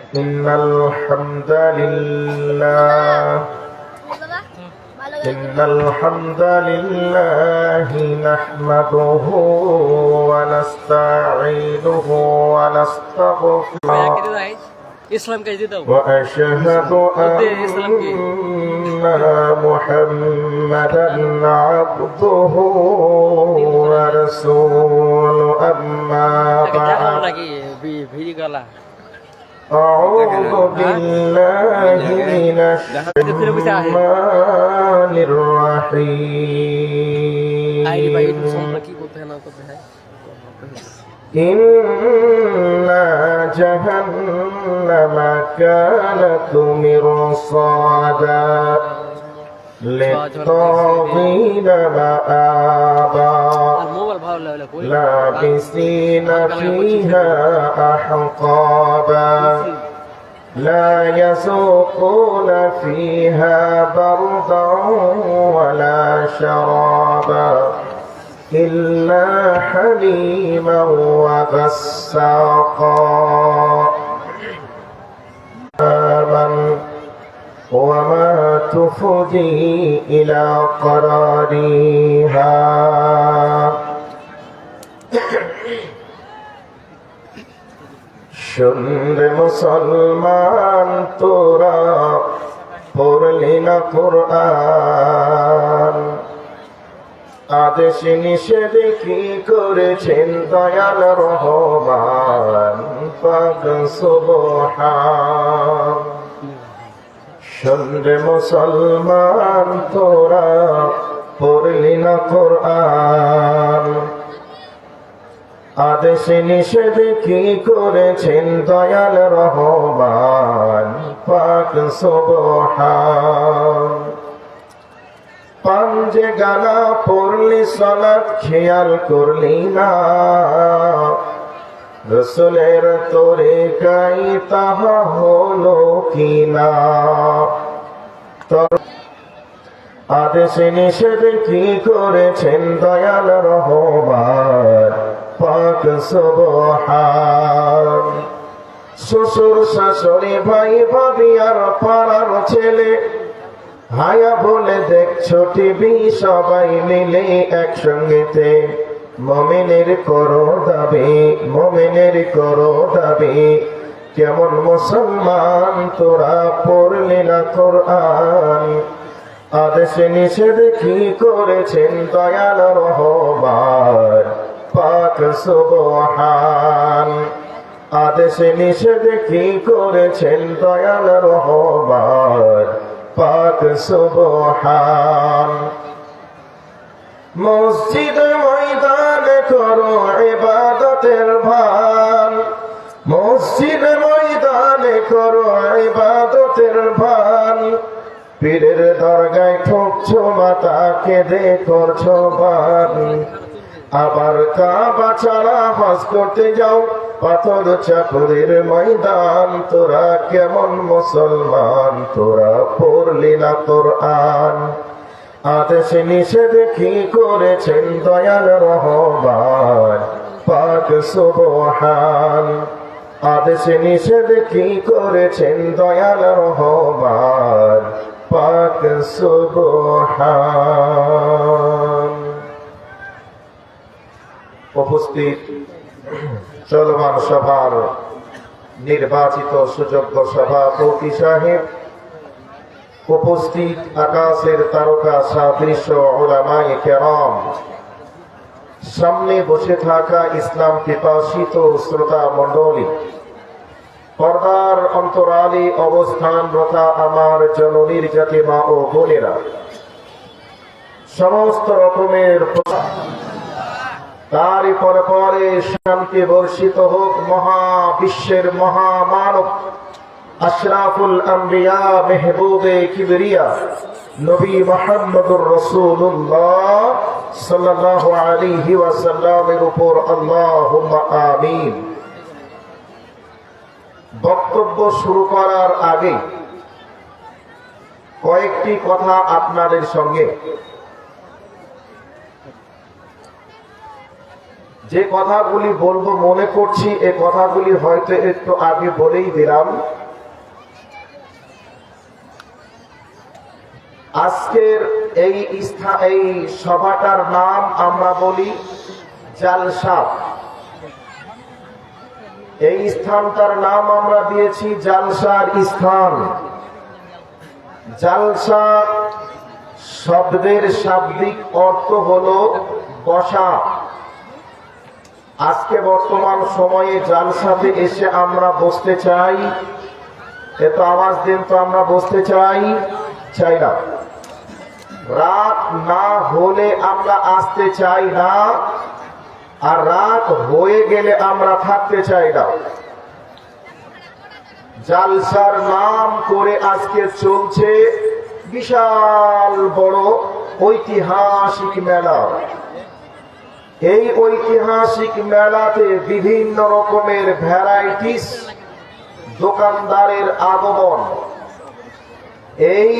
إن الحمد لله نحمده ونستعينه ونستغفره وأشهد أن محمدا عبده ورسوله أما بعد أعوذ بالله من الشيطان الرجيم إن جهنم كانت مرصادا للطاغين مآبا لابسين فيها أحقابا لا يذوقون فيها بردا ولا شرابا إلا حميما وغساقا وما تفضي إلى قرارها শুনরে মুসলমান তোরা পড়লি না কোরআন আদেশ নিষেধ কি করেছেন দয়াল রহমান পাক সুবহান শুনরে মুসলমান তোরা পড়লি না কোরআন আদেশ নিষেধ কি করেছেন দয়াল রহমান পাক সুবহান পাঞ্জে গানা পড়লি সালাত খেয়াল করলি না রসুলের তরিকায় তাহা হলো কিনা আদেশ নিষেধ কি করেছেন দয়াল রহমান পাক সুবহান শ্বশুর শাশুড়ি ভাই ভাবি আর পাড়ার ছেলে হায়া বলে দেখছো টিভি সবাই মিলে একসঙ্গেতে মুমিনের করো দাবি মুমিনের করো দাবি কেমন মুসলমান তোরা পড়লি না কোরআন আদেশ নিষেধ কি করেছেন দয়াল রহমান পাক সুবহান আদেশ নিষেধ কি করেছেন দয়াল রহমান পাক সুবহান মসজিদ ময়দানে করো ইবাদতের ভান মসজিদ ময়দানে করো ইবাদতের ভান পীরের দরগায় ঠুকছো মাতা কেঁদে করছো বান আবার কাবা ছাড়া হজ করতে যাও পাথর চাপড়ের ময়দান তোরা কেমন মুসলমান তোরা পড়লি না কোরআন আদেশ নিষেধ কি করেছেন দয়াল রহমান পাক সুবহান আদেশ নিষেধ কি করেছেন দয়াল রহমান পাক সুবহান উপস্থিত চলমান সভার নির্বাচিত সুযোগ্য সভাপতি সাহেব উপস্থিত আকাশের তারকা সাদৃশ্য উলামায়ে কেরাম সামনে বসে থাকা ইসলাম পিপাসিত শ্রোতা মণ্ডলী পর্দার অন্তরালে অবস্থানরত আমার জননীর জাতি মা ও বোনেরা সমস্ত রকমের তারই পরে পরে শান্তি বর্ষিত হোক মহাবিশ্বের মহামানব আশরাফুল আম্বিয়া মেহবুবে কিবরিয়া নবী মুহাম্মদুর রাসূলুল্লাহ সাল্লাল্লাহু আলাইহি ওয়াসাল্লামের উপর আল্লাহুম্মা আমিন। বক্তব্য শুরু করার আগে কয়েকটি কথা আপনাদের সঙ্গে যে কথাগুলি বলবো মনে করছি এ কথাগুলি হয়তো একটু আগে বলেই দিলাম। আজকের এই সভাটার নাম আমরা বলি জালসা। এই স্থানটার নাম আমরা দিয়েছি জালসার স্থান। জালসা শব্দের শাব্দিক অর্থ হলো বসা। আজকে বর্তমান সময়ে জালসাতে এসে আমরা বসতে চাই, এত আওয়াজ দিন তো আমরা বসতে চাই না। রাত না হলে আমরা আসতে চাই না, আর রাত হয়ে গেলে আমরা থাকতে চাই না। জালসার নাম করে আজকে চলছে বিশাল বড় ঐতিহাসিক মেলা। এই ঐতিহাসিক মেলাতে বিভিন্ন রকমের ভ্যারাইটিস দোকানদারের আগমন। এই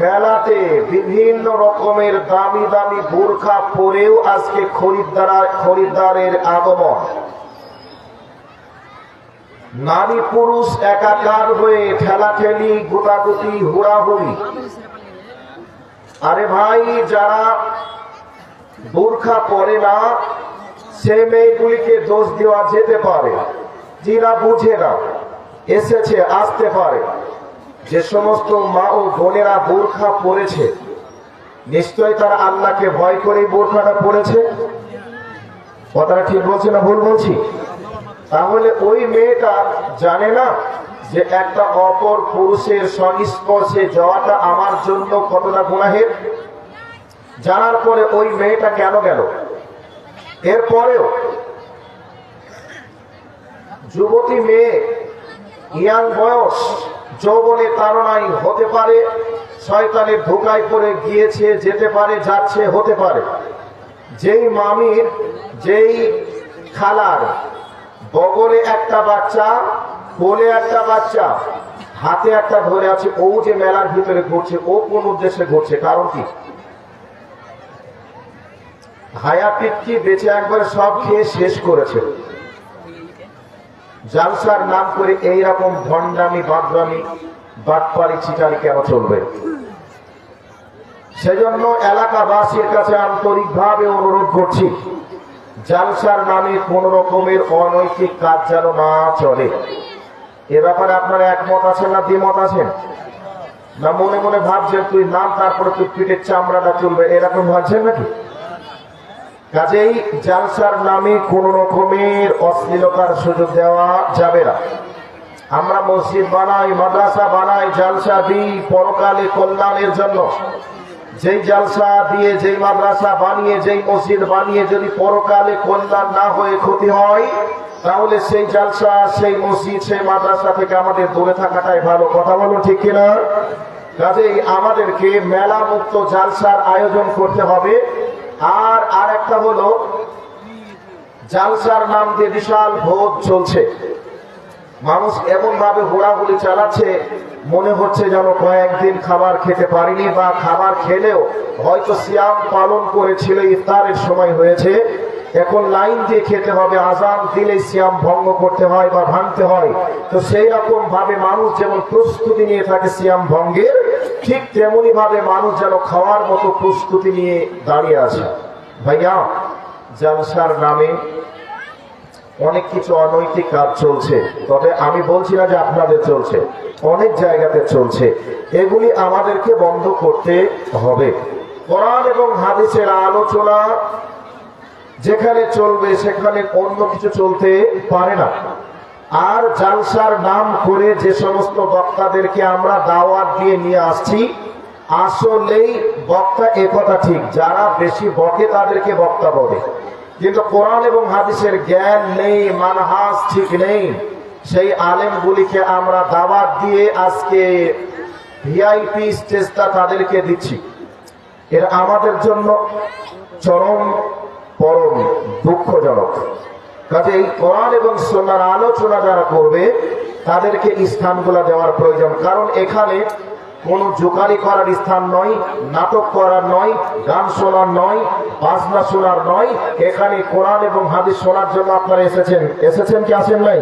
মেলাতে বিভিন্ন রকমের দামি দামি বোরখা পরেও আজকে খরিদ্দারের আগমন। নারী পুরুষ একাকার হয়ে ঠেলাঠেলি, গুটাগুটি, হুড়াহুড়ি। আরে ভাই, যারা বোরখা পরে না সে মেয়েগুলিকে দোষ দেওয়া যেতে পারে, যারা বুঝে না এসেছে আসতে পারে। যে সমস্ত মা ও বোনেরা বোরখা পরেছে নিশ্চয় তারা আল্লাহকে ভয় করে বোরখাটা পরেছে। কথাটা ঠিক বলছি না ভুল বলছি? তাহলে ওই মেয়েটা জানে না যে একটা অপর পুরুষের সংস্পর্শে যাওয়াটা আমার জন্য কতটা গুনাহের? জানার পরে ওই মেয়েটা কেন গেল? এরপরেও যুবতী মেয়ে, ইয়াং বয়স, যৌবনের তাড়নায় হতে পারে শয়তানের ধোঁকায় পড়ে গিয়েছে, যেতে পারে, যাচ্ছে, হতে পারে। যেই মামির, যেই খালার বগলে একটা বাচ্চা, কোলে একটা বাচ্চা, হাতে একটা ধরে আছে, ও যে মেলার ভিতরে ঘুরছে, ও কোন উদ্দেশ্যে ঘুরছে? কারণ কি? হায়া পিটকি বেঁচে একবার সব খেয়ে শেষ করেছে। জালসার নাম করে এইরকম ভণ্ডামি, বাদরামি, বাটপাড়ি, চিটারি কেন চলবে? সেজন্য এলাকাবাসীর কাছে আন্তরিকভাবে অনুরোধ করছি, জালসার নামে কোন রকমের অনৈতিক কাজ যেন না চলে। এ ব্যাপারে আপনারা একমত আছেন না দ্বিমত আছেন? না মনে মনে ভাবছেন তুই নাম তারপরে তুই পিঠের চামড়াটা চলবে, এরকম ভাবছেন নাকি? কাজেই জালসার নামে কোন রকমের অশ্লীলতার সুযোগ দেওয়া যাবে না। আমরা মসজিদ বানাই, মাদ্রাসা বানাই, জালসা দিই পরকালে কল্যাণের জন্য। যেই জালসা দিয়ে, যেই মাদ্রাসা বানিয়ে, যেই মসজিদ বানিয়ে যদি পরকালে কল্যাণ না হয়ে ক্ষতি হয়, তাহলে সেই জালসা, সেই মসজিদ, সেই মাদ্রাসা থেকে আমাদের দূরে থাকাটাই ভালো। কথা বলো ঠিক কিনা? কাজেই আমাদেরকে মেলা মুক্ত জালসার আয়োজন করতে হবে। আর একটা হলো, জালসার নাম দিয়ে বিশাল ভোজ চলছে। মানুষ এমন ভাবে ঘোরাঘুরি চালাচ্ছে, মনে হচ্ছে যেন কয়েকদিন খাবার খেতে পারিনি, বা খাবার খেলেও হয়তো সিয়াম পালন করেছিল, ইফতারের সময় হয়েছে, এখন লাইন দিয়ে খেতে হবে, আজান দিলে সিয়াম ভঙ্গ করতে হয় বা ভাঙতে হয়। তো সেই রকম ভাবে মানুষ যেমন প্রস্তুতি নিয়ে থাকে সিয়াম ভঙ্গের, ঠিক তেমনি ভাবে মানুষ যেন খাওয়ার মতো প্রস্তুতি নিয়ে দাঁড়িয়ে আছে। ভাইয়া, জালসার নামে অনেক কিছু অনৈতিক কাজ চলছে, তবে আমি বলছি না যে আপনাদের চলছে, অনেক জায়গাতে চলছে। এগুলি আমাদেরকে বন্ধ করতে হবে। কোরআন এবং হাদিসের আলোচনা যেখানে চলবে সেখানে অন্য কিছু চলতে পারে না। আর জালসার নাম করে যে সমস্ত বক্তাদেরকে আমরা দাওয়াত দিয়ে নিয়ে আসছি, আসলেই বক্তা একথা ঠিক, যারা বেশি বকে তাদেরকে বক্তা বলে, কিন্তু কোরআন এবং হাদিসের জ্ঞান নেই, মানহাজ ঠিক নেই, সেই আলেমগুলিকে আমরা দাওয়াত দিয়ে আজকে ভিআইপি স্টেজটা তাদেরকে দিচ্ছি। এটা আমাদের জন্য চরম পরম দুঃখজনক। কাজে এই কোরআন এবং সুন্নাহর আলোচনা যারা করবে তাদেরকে স্থানগুলো দেওয়ার প্রয়োজন। কারণ এখানে কোন জোকারি করার স্থান নয়, নাটক করার নয়, গান শোনার নয়, বাজনা শোনার নয়। এখানে কোরআন এবং হাদিস শোনার জন্য আপনারা এসেছেন কি আসেন নাই?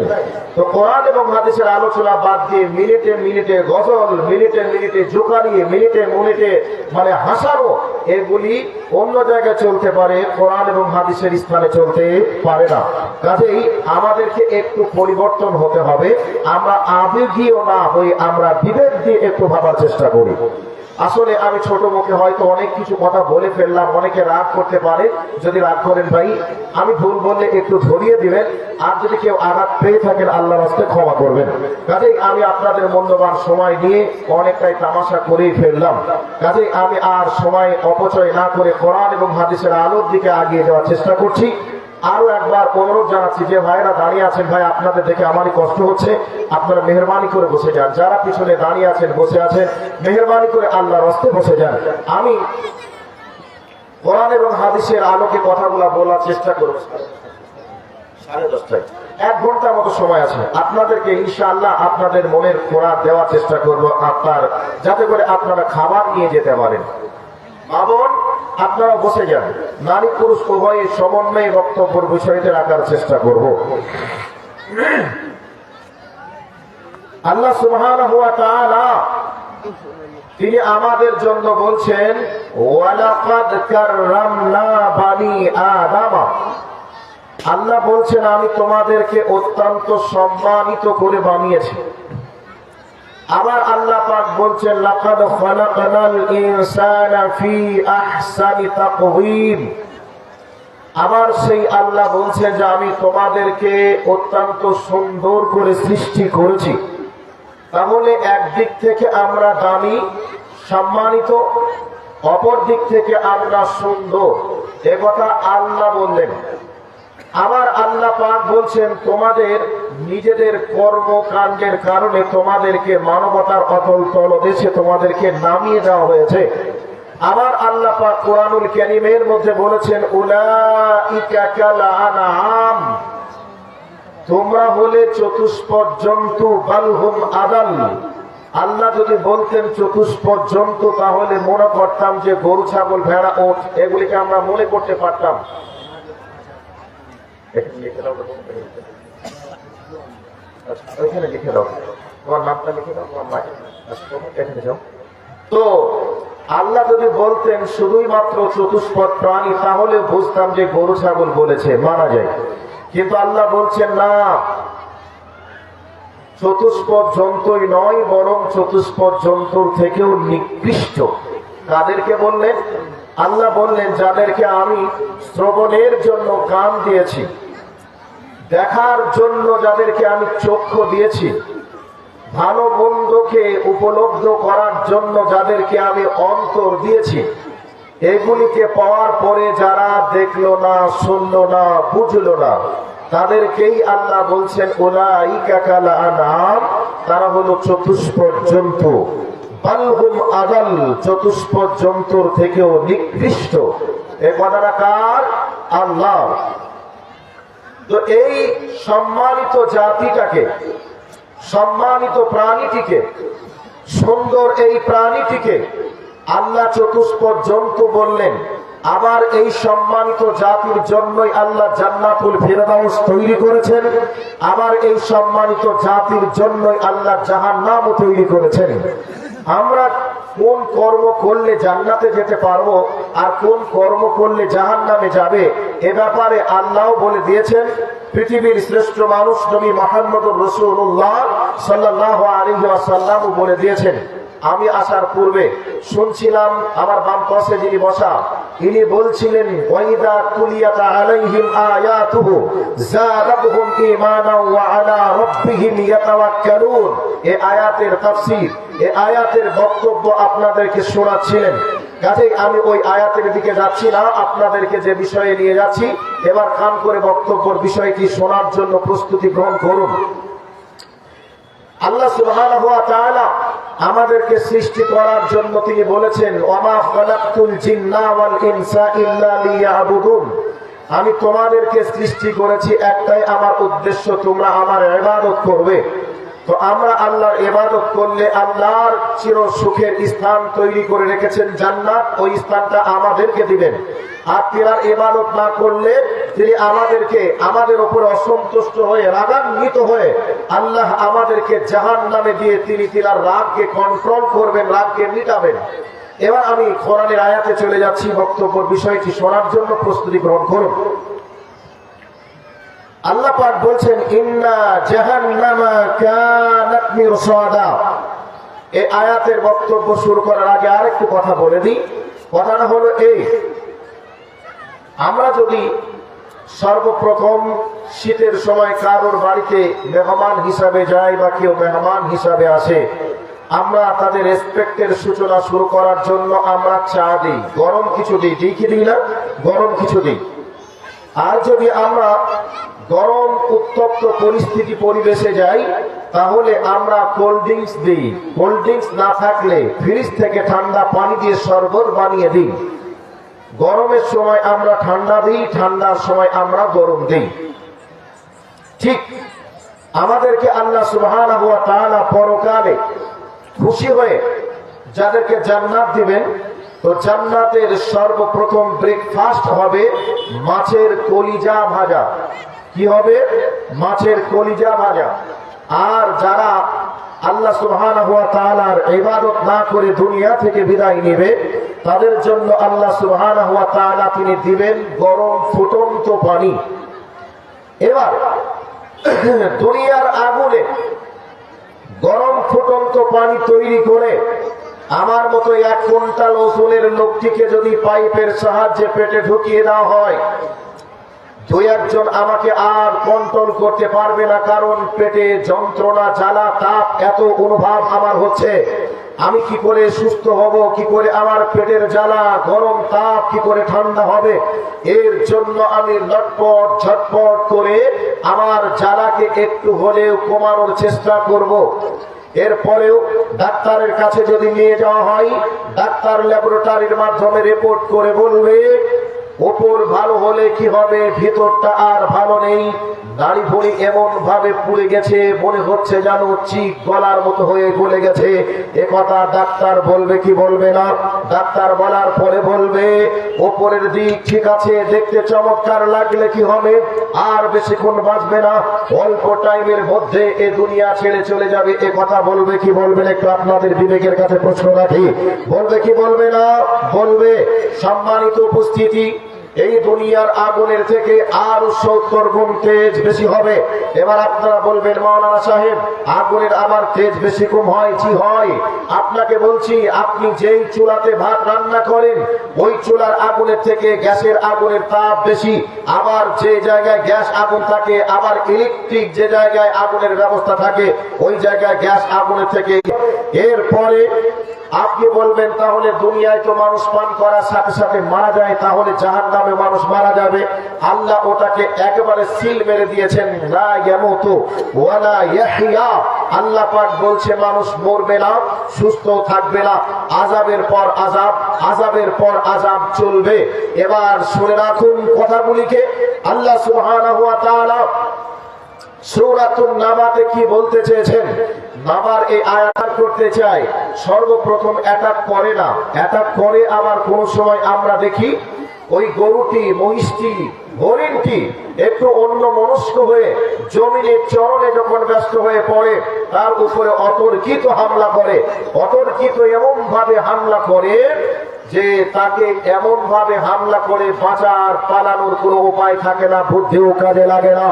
তো কোরআন এবং হাদিসের আলোচনা বাদ দিয়ে মিনিটে মিনিটে গজল, মিনিটে মিনিটে জোকারি, মিনিটে মিনিটে মানে হাসানো, এগুলি অন্য জায়গায় চলতে পারে, কোরআন এবং হাদিসের স্থানে চলতে পারে না। কাজেই আমাদেরকে একটু পরিবর্তন হতে হবে। আমরা আবেগীয় না হয়ে আমরা বিবেক দিয়ে একটু ভাবার চেষ্টা করি। আসলে আমি ছোট মুখে হয়তো অনেক কিছু কথা বলে ফেললাম, অনেকে রাগ করতে পারে। যদি রাগ করেন ভাই, আমি ভুল বললে একটু ধরিয়ে দিবেন, আর যদি কেউ আঘাত পেয়ে থাকেন আল্লাহর রাস্তায় ক্ষমা করবেন। কাজেই আমি আপনাদের মূল্যবান সময় নিয়ে অনেকটাই তামাশা করেই ফেললাম। কাজেই আমি আর সময় অপচয় না করে কোরআন এবং হাদিসের আলোর দিকে আগিয়ে যাওয়ার চেষ্টা করছি। আরো একবার অনুরোধ জানাচ্ছি, যে ভাইরা দাঁড়িয়ে আছেন, ভাই আপনাদের দেখে আমারই কষ্ট হচ্ছে, আপনারা মেহরবানি করে বসে যান। যারা পিছনে দাঁড়িয়ে আছেন, বসে আছেন, মেহরবানি করে আল্লাহর রাস্তায় বসে যান। আমি কোরআন এবং হাদিসের আলোকে কথাগুলো বলার চেষ্টা করব। 10:30 1 ঘন্টার মতো সময় আছে। আপনাদেরকে ইনশাআল্লাহ আপনাদের মনের খোরাক দেওয়ার চেষ্টা করব, যাতে করে আপনারা খাবার নিয়ে যেতে পারেন। বাবন আপনারা বসে যান। নারী পুরুষ উভয়ের সমন্বয়ে বক্তব্যের বিষয়টি রাখার চেষ্টা করব। আল্লাহ সুবহানাহু ওয়া তাআলা তিনি আমাদের জন্য বলছেন, ওয়ালাকাদ কাররামনা বানি আদম। আল্লাহ বলছেন, আমি তোমাদেরকে অত্যন্ত সম্মানিত করে বানিয়েছি। আবার আল্লাহ পাক বলছেন, লাকাদ খালাকনাল ইনসানা ফি আহসানি তাকওয়িম। আবার সেই আল্লাহ বলছেন যে আমি তোমাদেরকে অত্যন্ত সুন্দর করে সৃষ্টি করেছি। তাহলে একদিক থেকে আমরা দামি, সম্মানিত, অপর দিক থেকে আমরা সুন্দর, একথা আল্লাহ বললেন। আবার আল্লাহ পাক বলছেন, তোমাদের নিজেদের কর্মকাণ্ডের কারণে তোমাদেরকে মানবতার অতল তলদেশে তোমাদেরকে নামিয়ে দেওয়া হয়েছে। আবার আল্লাহ পাক কোরআনুল কারীমের মধ্যে বলেছেন, উলাইকা কাল আনআম। তোমরা হলে চতুষ্পদ জন্তু, বাল হুম আদাল। আল্লাহ যদি বলতেন চতুষ্পদ জন্তু, তাহলে মনে করতাম যে গরু, ছাগল, ভেড়া, ওট, এগুলিকে আমরা মনে করতে পারতাম। ওইখানে লিখে দাও, তোমার নামটা লিখে দাও, তোমার মায়ের এখানে যাও। তো আল্লাহ যদি বলতেন শুধুই মাত্র চতুষ্পদ প্রাণী, তাহলে বুঝতাম যে গরু, ছাগল বলেছে, মানা যায়। কিন্তু আল্লাহ বলছেন না, চতুষ্পদ জন্তুই নয়, বরং চতুষ্পদ জন্তুর থেকেও নিকৃষ্ট। তাদেরকে বললেন, আল্লাহ বললেন, যাদেরকে আমি শ্রবণের জন্য কান দিয়েছি, দেখার জন্য যাদেরকে আমি চক্ষু দিয়েছি, ভালো মন্দকে উপলব্ধ করার জন্য যাদেরকে আমি অন্তর দিয়েছি, এগুলিকে পাওয়ার পরে যারা দেখলো না, শুনলো না, বুঝলো না, তাদেরকেই আল্লাহ বলছেন, উলাইকা কাল আনআম। তারা হলো চতুষ্পদ জন্তু, বাল হুম আদাল, চতুষ্পদ জন্তুর থেকেও নিকৃষ্ট। এ কথাটা কার? আল্লাহ। তো এই সম্মানিত জাতিটাকে, সম্মানিত প্রাণীটিকে, সুন্দর এই প্রাণীটিকে আল্লাহ চতুষ্পদ জন্তু বললেন। আবার এই সম্মানিত জাতির জন্যই আল্লাহ জান্নাতুল ফিরদাউস তৈরি করেছেন। আবার এই সম্মানিত জাতির জন্যই আল্লাহ জাহান্নামও তৈরি করেছেন। আমরা কোন কর্ম করলে জান্নাতে যেতে পারবো আর কোন কর্ম করলে জাহান্নামে যাবে, এ ব্যাপারে আল্লাহ বলে দিয়েছেন। পৃথিবীর শ্রেষ্ঠ মানুষ নবী মুহাম্মদুর রাসূলুল্লাহ সাল্লাল্লাহু আলাইহি ওয়াসাল্লাম বলে দিয়েছেন। আমি আসার পূর্বে শুনছিলাম, আমার বাম পাশে যিনি বসা, ইনি বলছিলেন, ওয়াইদা তুলিয়াত আলাইহিম আয়াতুহু যাদাতুহুম ঈমানাও ওয়া আলা রাব্বিহিম ইয়াতাওয়াক্কালুন। এই আয়াতের তাফসীর, এই আয়াতের বক্তব্য আপনাদেরকে শোনাচ্ছিলেন। কাজেই আমি ওই আয়াতের দিকে যাচ্ছি না, আপনাদেরকে যে বিষয়ে নিয়ে যাচ্ছি, এবার কান করে বক্তব্যের বিষয়টি শোনার জন্য প্রস্তুতি গ্রহণ করুন। আল্লাহ সুবহানাহু ওয়া তাআলা আমাদেরকে সৃষ্টি করার জন্য তিনি বলেছেন, ওয়ামা খালাকতুল জিন্না ওয়াল ইনসা ইল্লা লিয়াবুদুন। আমি তোমাদেরকে সৃষ্টি করেছি একটাই আমার উদ্দেশ্য, তোমরা আমার ইবাদত করবে। তো আমরা আল্লাহর ইবাদত করলে আল্লাহর চির সুখের স্থান তৈরি করে রেখেছেন জান্নাত, ওই স্থানটা আমাদেরকে দিবেন। আর তিনার ইবাদত না করলে তিনি আমাদের উপরে অসন্তুষ্ট হয়ে রাগান্বিত হয়ে আল্লাহ আমাদেরকে জাহান্নামে দিয়ে তিনি তিনার রাগকে কন্ট্রোল করবেন, রাগকে মিটাবেন। এবার আমি কোরআনের আয়াতে চলে যাচ্ছি, বক্তব্য বিষয়টি শোনার জন্য প্রস্তুতি গ্রহণ করুন। আল্লাহ পাক বলছেন, ইন্না জাহান্নামা কানাত মিরসাদা। এই আয়াতের বক্তব্য শুরু করার আগে আরেকটু কথা বলে দিই। কথাটা হলো এই, আমরা যদি সর্বপ্রথম শীতের সময় কারোর বাড়িতে মেহমান হিসাবে যাই বা কেউ মেহমান হিসাবে আসে, আমরা তাদের রেসপেক্টের সূচনা শুরু করার জন্য আমরা চা দিই, গরম কিছু দিই, দিই কি দিই না? গরম কিছু দিই। আর যদি আমরা গরম উত্তপ্ত পরিবেশে যাই, তাহলে আমরা কোল্ড ড্রিঙ্কস দিই। কোল্ড ড্রিঙ্কস না থাকলে ফ্রিজ থেকে ঠান্ডা পানি দিয়ে শরবত বানিয়ে দিই। গরমের সময় আমরা ঠান্ডা দিই, ঠান্ডার সময় আমরা গরম দিই। ঠিক আমাদেরকে আল্লাহ সুবহানাহু ওয়া তাআলা পরকালে খুশি হয়ে যাদেরকে জান্নাত দিবেন, তো জান্নাতের সর্বপ্রথম ব্রেকফাস্ট হবে মাছের কলিজা ভাজা। কি হবে? মাছের কলিজা ভাজা। আর যারা আল্লাহ সুবহানাহু ওয়া তাআলার ইবাদত না করে দুনিয়া থেকে বিদায় নেবে, তাদের জন্য আল্লাহ সুবহানাহু ওয়া তাআলা তিনি দিবেন গরম ফুটন্ত পানি। এবার দুনিয়ার আগুনে গরম ফুটন্ত পানি তৈরি করে আমার মতো 1 কুইন্টাল ওজনের লোকটিকে যদি পাইপের সাহায্যে পেটে ঢুকিয়ে দেওয়া হয়, 2-1 আমাকে আর কন্ট্রোল করতে পারবে না, কারণ পেটে যন্ত্রণা, জ্বালা, তাপ এত অনুভব আমার হচ্ছে। আমি কি করে সুস্থ হব? কি করে আমার পেটের জ্বালা, গরম, তাপ কি করে ঠান্ডা হবে? এর জন্য আমি লটপট ঝটপট করে আমার জ্বালাকে একটু হলেও কমানোর চেষ্টা করব। এরপরেও ডাক্তারের কাছে যদি নিয়ে যাওয়া হয়, ডাক্তার ল্যাবরেটরির মাধ্যমে রিপোর্ট করে বলবে উপর ভালো হলে কি হবে, ভিতরটা আর ভালো নেই। দাড়ি ভুড়ি এমন ভাবে পুড়ে গেছে, মনে হচ্ছে যেন চিক গলার মতো হয়ে গলে গেছে। একথা ডাক্তার বলবে কি বলবে না? ডাক্তার বলার পরে বলবে উপরের দিক ঠিক আছে, দেখতে চমৎকার লাগলে কি হবে, আর বেশিক্ষণ বাঁচবে না, অল্প টাইমের মধ্যে এ দুনিয়া ছেড়ে চলে যাবে। একথা বলবে কি বলবে না? একটু আপনাদের বিবেকের কাছে প্রশ্ন রাখি, বলবে কি বলবে না? বলবে। সম্মানিত উপস্থিতি, এই দুনিয়ার আগুনের থেকে আরো 70 গুণ তেজ বেশি হবে। এবার আপনারা বলবেন, মাওলানা সাহেব আগুনের আবার তেজ বেশি কম হয়? জি হয়। আপনাকে বলছি, আপনি যেই চুলাতে ভাত রান্না করেন, ওই চুলার আগুনের থেকে গ্যাসের আগুনের তাপ বেশি। আবার যে জায়গায় গ্যাস আগুন থাকে, আবার ইলেকট্রিক যে জায়গায় আগুনের ব্যবস্থা থাকে, ওই জায়গায় গ্যাস আগুনের থেকে। এরপরে আপনি বলবেন, তাহলে দুনিয়ায় তো মানুষ পান করার সাথে সাথে মারা যায়, তাহলে জাহান্নামে মানুষ মারা যাবে। আল্লাহ ওটাকে একেবারে সিল মেরে দিয়েছেন, লা ইয়ামুতু ওয়ালা ইয়াহইয়া। আল্লাহ পাক বলছে মানুষ মরবে না, সুস্থ থাকবে না, আযাবের পর আযাব, আযাবের পর আযাব চলবে। এবার শুনে রাখুন কথাগুলিকে। আল্লাহ সুবহানাহু ওয়া তাআলা সূরাতুন নাবাতে কি বলতে চেয়েছেন? নাবার এই আয়াত করতে চাই, সর্বপ্রথম অ্যাটাক করে না, অ্যাটাক করে আবার কোন সময় আমরা দেখি ওই গরুটি, মহিষটি, হরিণটি একটু অন্য মনস্ক হয়ে জমিনের চরণে যখন ব্যস্ত হয়ে পড়ে, তার উপরে অতর্কিত হামলা করে। অতর্কিত এমন ভাবে হামলা করে যে তাকে এমন ভাবে হামলা করে বাঁচার পালানোর কোনো উপায় থাকে না, বুদ্ধিও কাজে লাগে না।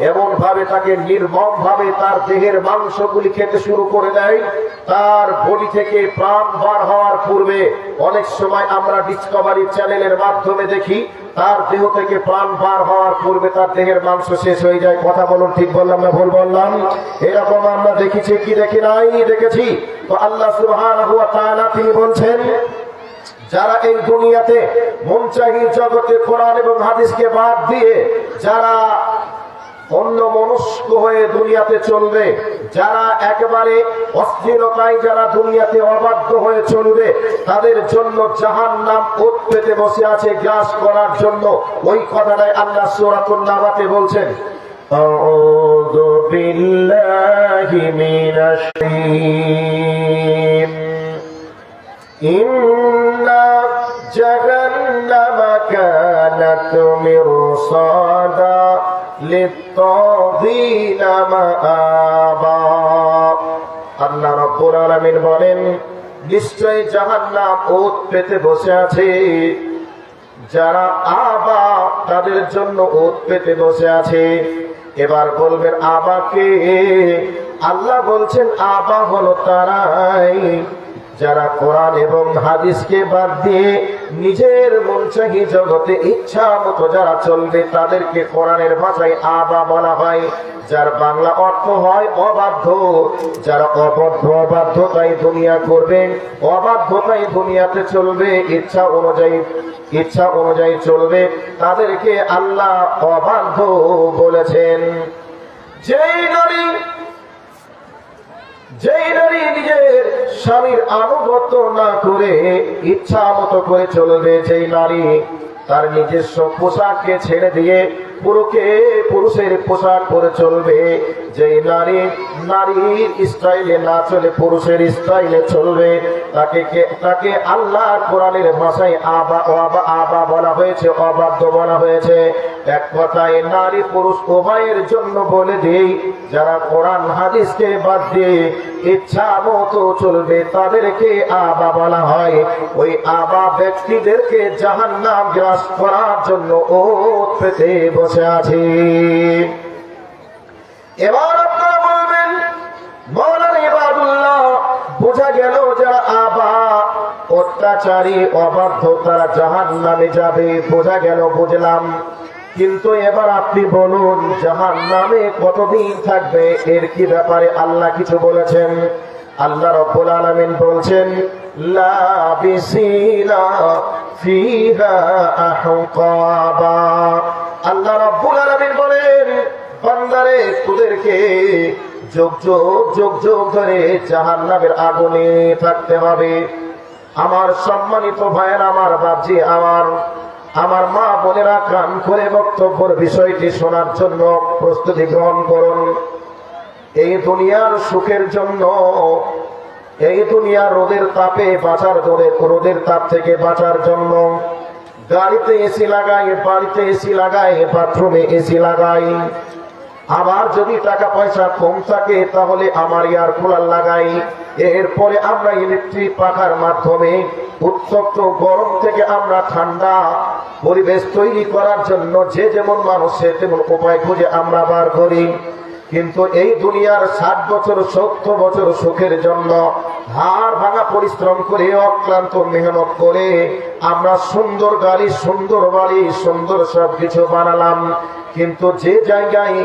এমন ভাবে তাকে নির্মম ভাবে তার দেহের মাংসগুলি খেতে শুরু করে দেয়। তার বডি থেকে প্রাণ বার হওয়ার পূর্বে অনেক সময় আমরা ডিসকভারি চ্যানেলের মাধ্যমে দেখি, তার দেহ থেকে প্রাণ বার হওয়ার পূর্বে তার দেহের মাংস শেষ হয়ে যায়। কথা বলুন, ঠিক বললাম না ভুল বললাম? এরকম আমরা দেখেছি কি দেখি নাই? দেখেছি। তো আল্লাহ সুবহানাহু ওয়া তাআলা তিনি বলছেন, যারা এই দুনিয়াতে মনচাহি জগতে কোরআন এবং হাদিসকে বাদ দিয়ে যারা অন্য মনস্ক হয়ে দুনিয়াতে চলবে, যারা একেবারে অশ্লীলতায় যারা দুনিয়াতে অবাধ্য হয়ে চলবে, তাদের জন্য জাহান্নাম ওত পেতে বসে আছে গ্রাস করার জন্য। ওই কথাটাই আল্লাহ সূরাতুন নাবাতে বলছেন, আউযু বিল্লাহি মিনাশ শাইতানির ইন্না জাহান্নামা কানাত মিরসাদা লিত্তাগীনা মাআবা। আল্লাহ রাব্বুল আলামিন বলেন, নিশ্চয় জাহান্নাম ওত পেতে বসে আছে। যারা আবা, তাদের জন্য ওত পেতে বসে আছে। এবার বলবেন আবাকে? আল্লাহ বলছেন আবা হলো তারাই যারা কোরআন এবং হাদিসকে বাদ দিয়ে নিজের মনচাহি জগতে ইচ্ছা মতো যারা চলবে, তাদেরকে কোরআনের ভাষায় আবা বলা হয়, যার বাংলা অর্থ হয় অবাধ্য। যারা অবাধ্যতাই দুনিয়া করবে, অবাধ্যতাই দুনিয়াতে চলবে, ইচ্ছা অনুযায়ী চলবে, তাদেরকে আল্লাহ অবাধ্য বলেছেন। যেই নারী নিজের স্বামীর আনুগত্য না করে ইচ্ছা মতো করে চলবে, যেই নারী তার নিজস্ব পোশাককে ছেড়ে দিয়ে পুরুষের পোশাক পরে চলবে, যেই নারীর স্টাইলে না চলে পুরুষের স্টাইলে চলবে, তাকে আল্লাহ কোরআনের ভাষায় আবা বলা হয়েছে, অবাধ্য বলা হয়েছে। এক কথায় নারী পুরুষ উভয়ের জন্য বলে দেই, যারা কোরআন হাদিসকে বাদ দিয়ে ইচ্ছা মতো চলবে, তাদেরকে আবা বলা হয়। ওই আবা ব্যক্তিদেরকে জাহান্নাম গ্রাস করার জন্য ওত পেতে বসে আছে। এবার আপনারা বলবেন, মাওলানা ইবাদুল্লাহ, বোঝা গেল যারা আবা অত্যাচারী অবাধ্য তারা জাহান্নামে যাবে, বোঝা গেল, বুঝলাম। কিন্তু এবার আপনি বলুন জাহান্নামে কতদিন থাকবে, এর কি ব্যাপারে আল্লাহ কিছু বলেছেন? আল্লাহ রাব্বুল আলামিন বলছেন, লাবিসিনা ফিহা আহকাবা। আল্লাহ রাব্বুল আলামিন বলেন, বান্দারে তোদেরকে যুগ যুগ ধরে জাহান্নামের আগুনে থাকতে হবে। আমার সম্মানিত ভাইয়ের, আমার বাপজি, আমার মা বোনেরা, কান করে বক্তব্যের বিষয়টি শোনার জন্য প্রস্তুতি গ্রহণ করুন। এই দুনিয়ার সুখের জন্য, এই দুনিয়ার রোদের তাপে বাঁচার জন্য, রোদের তাপ থেকে বাঁচার জন্য গাড়িতে এসি লাগাই, বাড়িতে এসি লাগাই, বাথরুমে এসি লাগাই। আবার যদি টাকা পয়সা কম থাকে তাহলে আমার এয়ার কুলার লাগাই। এরপরে আমরা ইলেকট্রিক পাখার মাধ্যমে উত্তপ্ত গরম থেকে আমরা ঠান্ডা পরিবেশ তৈরি করার জন্য যে যেমন মানুষ সে তেমন উপায় খুঁজে আমরা বার করি। কিন্তু এই দুনিয়ার 60 বছর 70 বছর সুখের জন্য হাড় ভাঙা পরিশ্রম করে অক্লান্ত মেহনত করে আমরা সুন্দর গাড়ি, সুন্দর বাড়ি, সুন্দর সবকিছু বানালাম। কিন্তু যে জায়গায়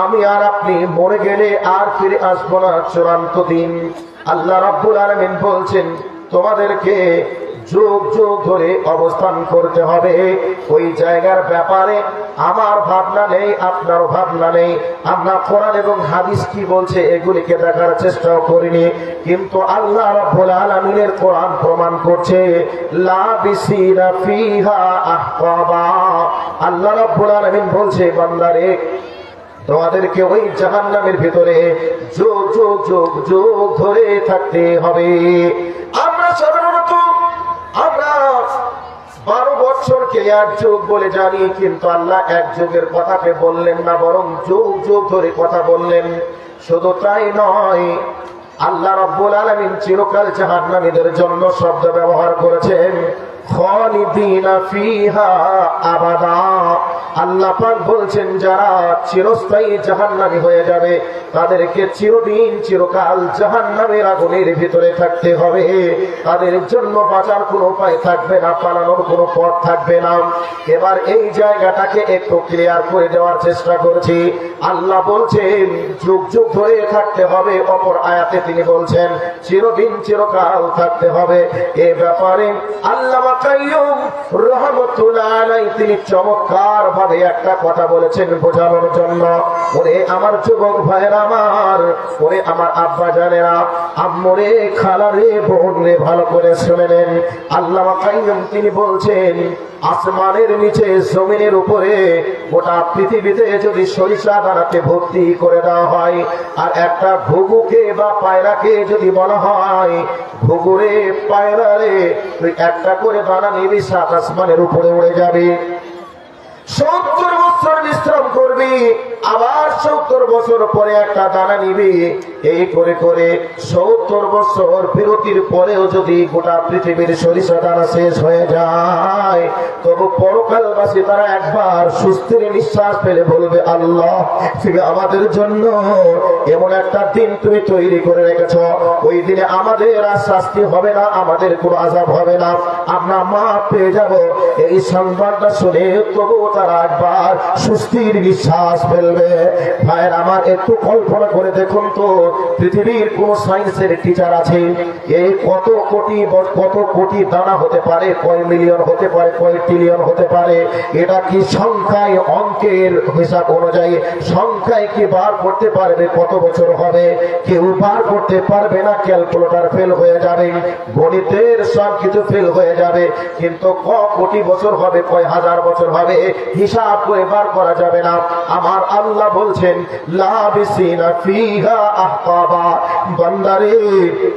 আমি আর আপনি মরে গেলে আর ফিরে আসবো না, চূড়ান্ত দিন, আল্লাহ রাব্বুল আলামিন বলছেন তোমাদেরকে যুগ যুগ ধরে অবস্থান করতে হবে। ওই জায়গার ব্যাপারে আমার ভাবনা নেই, আপনার ভাবনা নেই। আমরা কোরআন এবং হাদিস কি বলছে এগুলিকে দেখার চেষ্টাও করিনি, কিন্তু আল্লাহ রাব্বুল আলামিনের কোরআন প্রমাণ করছে লাবিসিনা ফিহা আহকাবা। আল্লাহ রাব্বুল আলামিন বলছে, বান্দারে তোমাদেরকে ওই জাহান্নামের ভিতরে যুগ যুগ যুগ যুগ ধরে থাকতে হবে। আমরা সাধারণত 12 বছরকে 1 যুগ বলে জানি, কিন্তু আল্লাহ 1 যুগের কথাকে বললেন না, বরং যুগ যুগ ধরে কথা বললেন। শুধু তাই নয়, আল্লাহ রাব্বুল আলামিন চিরকাল জাহান্নামীদের জন্য শব্দ ব্যবহার করেছেন খালিদিনা ফিহা আবাদা। আল্লাহ পাক বলছেন যারা চিরস্থায়ী জাহান্নামী হয়ে যাবে তাদেরকে চিরদিন চিরকাল জাহান্নামের আগুনের ভিতরে থাকতে হবে। তাদের জন্য বাঁচার কোনো উপায় থাকবে না, পালানোর কোনো পথ থাকবে না। এবার এই জায়গাটাকে একটু ক্লিয়ার করে দেওয়ার চেষ্টা করছি। আল্লাহ বলছেন যুগ যুগ ধরে থাকতে হবে, অপর আয়াতে তিনি বলছেন চিরদিন চিরকাল থাকতে হবে। এ ব্যাপারে আল্লাহ কাইয়ুম রাহমাতুল্লাহ আলাইহি তিনি চমৎকার ভাবে একটা কথা বলেছেন বোঝানোর জন্য। ওরে আমার যুবক ভাইয়েরা আমার, ওরে আমার আব্বা জানেরা, আম্মুরে খালারে বোনরে ভালো করে শুনে নেন। আল্লামা কাইয়ুম তিনি বলছেন আসমানের নিচে জমিনের উপরে গোটা পৃথিবীতে যদি সরিষা দানাতে ভর্তি করে দেওয়া হয় আর একটা ঘুঘুকে বা পায়রাকে যদি বলা হয় ঘুঘুরে পায়রারে তুই একটা করে দানা নিবি, সাত আসমানের উপরে উড়ে যাবে। 70 বছর বিশ্রাম করবি, আবার 70 বছর পরে একটা দানা নিবি। এই করে করে 70 বছর বিরতির পরেও যদি গোটা পৃথিবীর সরিষা দানা শেষ হয়ে যায়, তবু পরকালবাসী তারা একবার সুস্থির নিঃশ্বাস ফেলে বলবে আল্লাহ তুমি আমাদের জন্য এমন একটা দিন তুমি তৈরি করে রেখেছ, ওই দিনে আমাদের আর শাস্তি হবে না, আমাদের কোনো আযাব হবে না, আমরা মাফ পেয়ে যাব। এই সংবাদটা শুনে তবু তারা একবার সুস্থির নিঃশ্বাস ফেলবে। ভাইয়ের আমার একটু কল্পনা করে দেখুন তো, পৃথিবীর কোন সায়েন্সের টিচার আছে এই কত কোটি দানা হতে পারে, কয় মিলিয়ন হতে পারে, কয় ট্রিলিয়ন হতে পারে, এটা কি সংখ্যায় অঙ্কের হিসাব অনুযায়ী সংখ্যায় কি বার করতে পারবে কত বছর হবে? কেউ বার করতে পারবে না, ক্যালকুলেটর ফেল হয়ে যাবে, গণিতের সব কিছু ফেল হয়ে যাবে, কিন্তু কোটি বছর হবে, কয় হাজার বছর হবে হিসাব করে বার করা যাবে না। আমার আল্লাহ বলছেন লাবিসিনা ফিহা আহকাবা, বান্দারে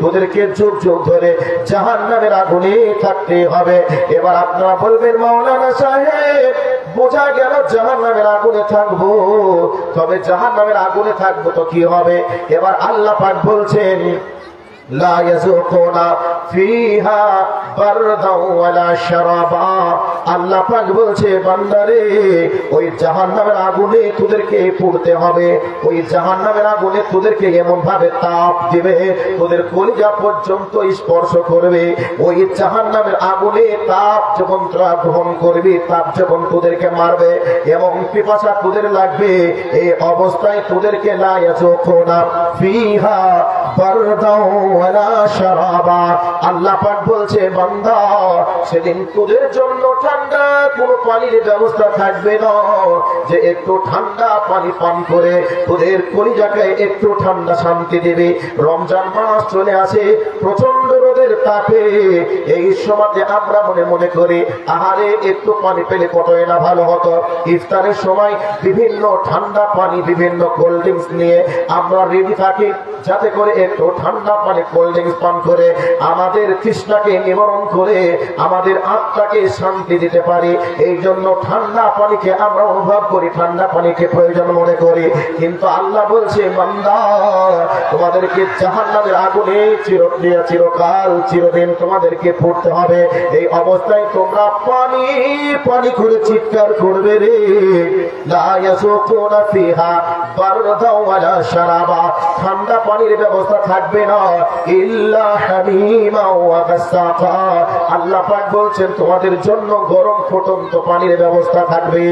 তোদেরকে যুগ যুগ ধরে জাহান্নামের আগুনে থাকতে হবে। এবার আপনারা বলবেন মাওলানা সাহেব বোঝা গেল জাহান্নামের আগুনে থাকবো, তবে জাহান্নামের আগুনে থাকবো তো কি হবে? এবার আল্লাহ পাক বলছেন লা ইয়াযুকুনা ফিহা বারদাও ওয়ালা শারাবা। আল্লাহ পাক বলছে বান্দারে ওই জাহান্নামের আগুনে তোদেরকে পুড়তে হবে, ওই জাহান্নামের আগুনে তোদেরকে এমন ভাবে তাপ দিবে তোদের কলিজা পর্যন্ত স্পর্শ করবে। ওই জাহান্নামের আগুনে তাপ যখন তোরা গ্রহণ করবি, তাপ যখন তোদেরকে মারবে এবং পিপাসা তোদের লাগবে, এই অবস্থায় তোদেরকে লা ইয়াযুকুনা ফিহা বারদাও ওয়ালা শারাবা। আল্লাহ পাক বলছে বান্দা সেদিন তোদের জন্য ঠান্ডা কোনো পানির ব্যবস্থা থাকবে না, যে একটু ঠান্ডা পানি পান করে তোদের কলিজাকে একটু ঠান্ডা শান্তি দেবে। রমজান মাস চলে আসে, প্রচন্ড রোদের তাপে এই সময়তে আমরা মনে মনে করি আহারে একটু পানি পেলে কতই না ভালো হতো। ইফতারের সময় বিভিন্ন ঠান্ডা পানি, বিভিন্ন কোল্ড ড্রিঙ্কস নিয়ে আমরা রেডি থাকি, যাতে করে একটু ঠান্ডা পানি কোল্ড ড্রিঙ্কস পান করে আমাদের তৃষ্ণাকে নিবারণ করে আমাদের আত্মাকে শান্তি দিতে পারি। এই জন্য ঠান্ডা পানিকে আমরা অনুভব করি, ঠান্ডা পানিকে প্রয়োজন মনে করি। কিন্তু আল্লাহ বলছে বান্দা তোমাদেরকে জাহান্নামের আগুনে চিরকাল চিরদিন তোমাদেরকে পড়তে হবে। এই অবস্থায় তোমরা পানি পানি করে চিৎকার করবে রে, লা ইয়াযুকুনা ফিহা বারদাও ওয়ালা শারাবা। ঠান্ডা পানির ব্যবস্থা থাকবে না, ইল্লা হামিমা ওয়া গাসসাকা। আল্লাহ পাক বলছেন তোমাদের জন্য গরম ফুটন্ত পানির ব্যবস্থা থাকবে।